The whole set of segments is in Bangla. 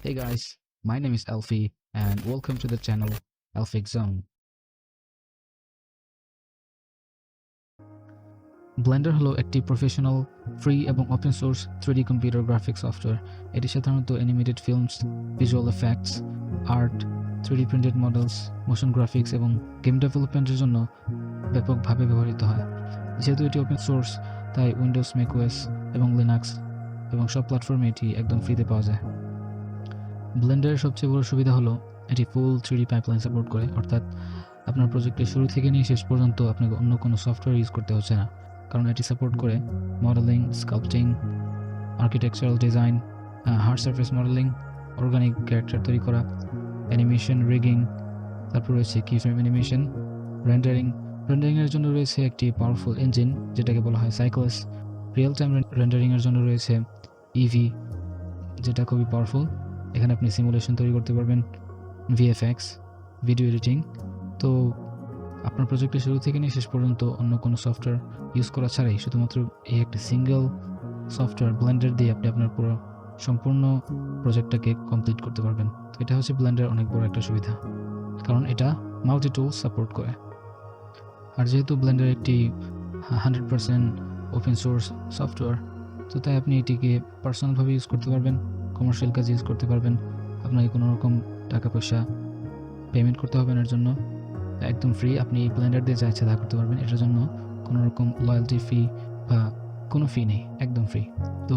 Hey guys, my name is Alfie and welcome to the channel Alfie Zone. Blender হলো একটি প্রফেশনাল, ফ্রি এবং open source 3D computer graphics software. এটি সাধারণত animated films, visual effects, art, 3D printed models, motion graphics এবং গেম ডেভেলপমেন্টের জন্য ব্যাপকভাবে ব্যবহৃত হয়। যেহেতু এটি ওপেন সোর্স, তাই উইন্ডোজ, ম্যাকওএস এবং লিনাক্স এবং সব প্ল্যাটফর্মে এটি একদম ফ্রিতে পাওয়া যায়। ব্লেন্ডারের সবচেয়ে বড় সুবিধা হলো এটি ফুল 3D পাইপলাইন সাপোর্ট করে, অর্থাৎ আপনার প্রজেক্টের শুরু থেকে নিয়ে শেষ পর্যন্ত আপনাকে অন্য কোনো সফটওয়্যার ইউজ করতে হচ্ছে না, কারণ এটি সাপোর্ট করে modelling, sculpting, architectural design, hard surface modelling, organic character তৈরি করা, অ্যানিমেশন, রিগিং, তারপর রয়েছে কিফ্রেম অ্যানিমেশন, রেন্ডারিংয়ের জন্য রয়েছে একটি পাওয়ারফুল ইঞ্জিন যেটাকে বলা হয় সাইক্লাস। রিয়েল টাইম রেন্ডারিংয়ের জন্য রয়েছে ইভি, যেটা খুবই পাওয়ারফুল। এখানে আপনি সিমুলেশন তৈরি করতে পারবেন, ভিএফএক্স, ভিডিও এডিটিং। তো আপনার প্রজেক্টের শুরু থেকে নিয়ে শেষ পর্যন্ত অন্য কোনো সফটওয়্যার ইউজ করা ছাড়াই শুধুমাত্র এই একটি সিঙ্গেল সফটওয়্যার ব্লেন্ডার দিয়ে আপনি আপনার পুরো সম্পূর্ণ প্রজেক্টটাকে কমপ্লিট করতে পারবেন। তো এটা হচ্ছে ব্লেন্ডার অনেক বড় একটা সুবিধা, কারণ এটা মাল্টি টুল সাপোর্ট করে। আর যেহেতু ব্লেন্ডার একটি 100% ওপেন সোর্স সফটওয়্যার, তো তাই আপনি এটিকে পার্সোনালভাবে ইউজ করতে পারবেন, কমার্শিয়াল কাজে ইউজ করতে পারবেন। আপনাকে কোনো রকম টাকা পয়সা পেমেন্ট করতে হবে না, এর জন্য একদম ফ্রি। আপনি এই ব্লেন্ডার দিয়ে যা ইচ্ছা তা করতে পারবেন, এটার জন্য কোনো রকম লয়্যালটি ফি বা কোনো ফি নেই, একদম ফ্রি। তো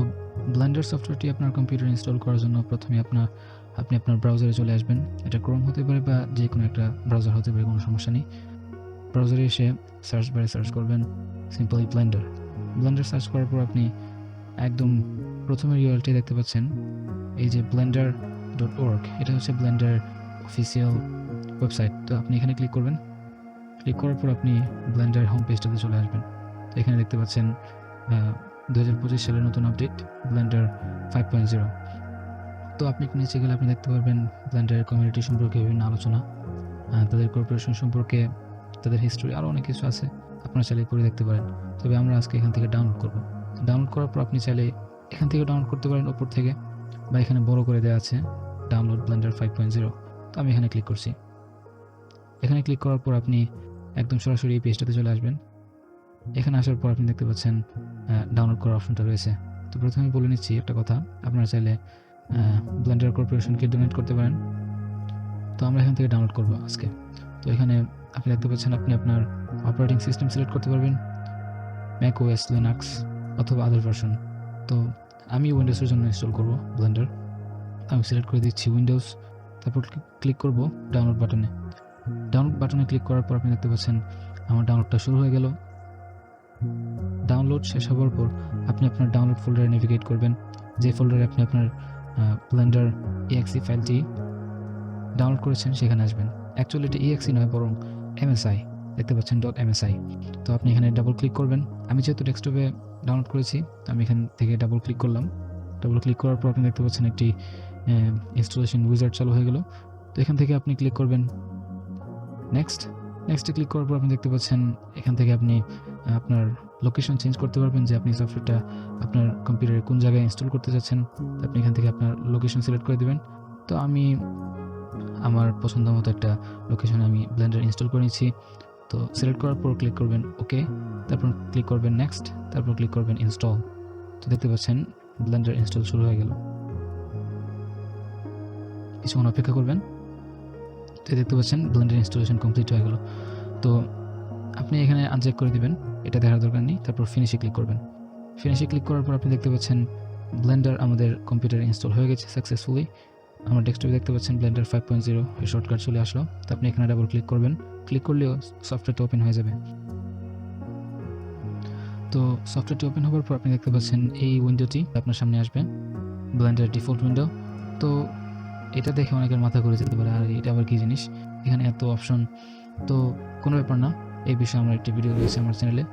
ব্লেন্ডার সফটওয়্যারটি আপনার কম্পিউটারে ইনস্টল করার জন্য প্রথমে আপনি আপনার ব্রাউজারে চলে আসবেন। এটা ক্রোম হতে পারে বা যে কোনো একটা ব্রাউজার হতে পারে, কোনো সমস্যা নেই। ব্রাউজারে এসে সার্চ বারে সার্চ করবেন সিম্পলি ব্লেন্ডার সার্চ করার পর আপনি একদম প্রথমের ইউআরএলটি দেখতে পাচ্ছেন, এই যে blender.org, এটা হচ্ছে ব্লেন্ডার অফিসিয়াল ওয়েবসাইট। তো আপনি এখানে ক্লিক করবেন। ক্লিক করার পর আপনি ব্লেন্ডার হোম পেজটাতে চলে আসবেন। তো এখানে দেখতে পাচ্ছেন 2025 সালের নতুন আপডেট ব্লেন্ডার 5.0। তো আপনি নিচে গেলে আপনি দেখতে পারবেন ব্লেন্ডারের কমিউনিটি সম্পর্কে বিভিন্ন আলোচনা, তাদের কর্পোরেশন সম্পর্কে, তাদের হিস্ট্রি, আরও অনেক কিছু আছে, আপনারা চাইলে পড়ে দেখতে পারেন। তবে আমরা আজকে এখান থেকে ডাউনলোড করব। ডাউনলোড করার পর আপনি চাইলে এখান থেকে ডাউনলোড করতে পারেন ওপর থেকে, বা এখানে বড় করে দেওয়া আছে ডাউনলোড ব্লেন্ডার 5.0। তো আমি এখানে ক্লিক করছি। এখানে ক্লিক করার পর আপনি একদম সরাসরি এই পেজটাতে চলে আসবেন। এখানে আসার পর আপনি দেখতে পাচ্ছেন ডাউনলোড করার অপশনটা রয়েছে। তো প্রথমে বলে নিচ্ছি একটা কথা, আপনারা চাইলে ব্লেন্ডার কর্পোরেশনকে ডোনেট করতে পারেন। তো আমরা এখান থেকে ডাউনলোড করব আজকে। তো এখানে আপনি দেখতে পাচ্ছেন আপনি আপনার অপারেটিং সিস্টেম সিলেক্ট করতে পারবেন, ম্যাকওএস, লিনাক্স অথবা আদার ভার্সন। তো আমি উইন্ডোজের জন্য ইনস্টল করব ব্লেন্ডার। আমি সিলেক্ট করে দিচ্ছি উইন্ডোজ, তারপর ক্লিক করব ডাউনলোড বাটনে। ডাউনলোড বাটনে ক্লিক করার পর আপনি দেখতে পাচ্ছেন আমার ডাউনলোডটা শুরু হয়ে গেল। ডাউনলোড শেষ হওয়ার পর আপনি আপনার ডাউনলোড ফোল্ডারে নেভিগেট করবেন, যে ফোল্ডারে আপনি আপনার ব্লেন্ডার exe ফাইলটি ডাউনলোড করেছেন সেখানে আসবেন। অ্যাকচুয়ালি এটা exe নয়, বরং msi, দেখতে পাচ্ছেন .msi। তো আপনি এখানে ডাবল ক্লিক করবেন। আমি যেহেতু ডেস্কটপে ডাউনলোড করেছি, তো আমি এখান থেকে ডাবল ক্লিক করলাম। ডাবল ক্লিক করার পর আপনি দেখতে পাচ্ছেন একটি ইনস্টলেশন উইজার্ড চালু হয়ে গেল। তো এখান থেকে আপনি ক্লিক করবেন নেক্সটে ক্লিক করার পর আপনি দেখতে পাচ্ছেন এখান থেকে আপনি আপনার লোকেশন চেঞ্জ করতে পারবেন, যে আপনি সফটওয়্যারটা আপনার কম্পিউটারে কোন জায়গায় ইনস্টল করতে যাচ্ছেন। আপনি এখান থেকে আপনার লোকেশন সিলেক্ট করে দেবেন। তো আমি আমার পছন্দ মতো একটা লোকেশনে আমি ব্লেন্ডার ইনস্টল করে নিচ্ছি। তো সিলেক্ট করার পর ক্লিক করবেন ওকে, তারপর ক্লিক করবেন নেক্সট, তারপর ক্লিক করবেন ইনস্টল। তো দেখতে পাচ্ছেন ব্লেন্ডার ইনস্টল শুরু হয়ে গেল। কিছুক্ষণ অপেক্ষা করবেন। তো দেখতে পাচ্ছেন ব্লেন্ডার ইনস্টলেশন কমপ্লিট হয়ে গেল। তো আপনি এখানে আনচেক করে দিবেন, এটা দেখার দরকার নেই। তারপর ফিনিশে ক্লিক করবেন। ফিনিশে ক্লিক করার পর আপনি দেখতে পাচ্ছেন ব্লেন্ডার আমাদের কম্পিউটারে ইনস্টল হয়ে গেছে সাকসেসফুলি। আমার ডেস্কটপে দেখতে পাচ্ছেন ব্লেন্ডার 5.0 এর শর্টকাট চলে আসলো। তো আপনি এখানে ডাবল ক্লিক করবেন। ক্লিক করলেও সফটওয়্যারটা ওপেন হয়ে যাবে। তো সফটওয়্যারটি ওপেন হওয়ার পর আপনি দেখতে পাচ্ছেন এই উইন্ডোটি আপনার সামনে আসবে, ব্লেন্ডার ডিফল্ট উইন্ডো। তো এটা দেখে অনেকের মাথা ঘুরে যেতে পারে, আর এটা আবার কী জিনিস, এখানে এত অপশন। তো কোনো ব্যাপার না, এই বিষয়ে আমার একটি ভিডিও রয়েছে আমার চ্যানেলে,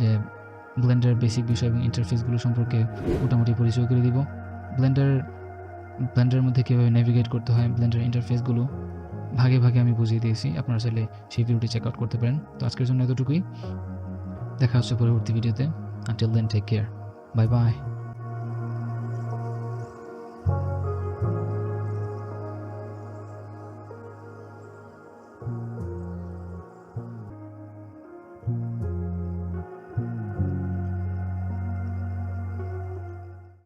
যে ব্লেন্ডার বেসিক বিষয় এবং ইন্টারফেসগুলো সম্পর্কে মোটামুটি পরিচয় করে দিব। ব্লেন্ডারের মধ্যে কীভাবে নেভিগেট করতে হয়, ব্লেন্ডার ইন্টারফেসগুলো ভাগে ভাগে আমি বুঝিয়ে দিয়েছি। আপনারা চাইলে সেই ভিডিওটি চেক আউট করতে পারেন। তো আজকের জন্য এতটুকুই, দেখা হচ্ছে পরবর্তী ভিডিওতে। Until then, take care, bye by.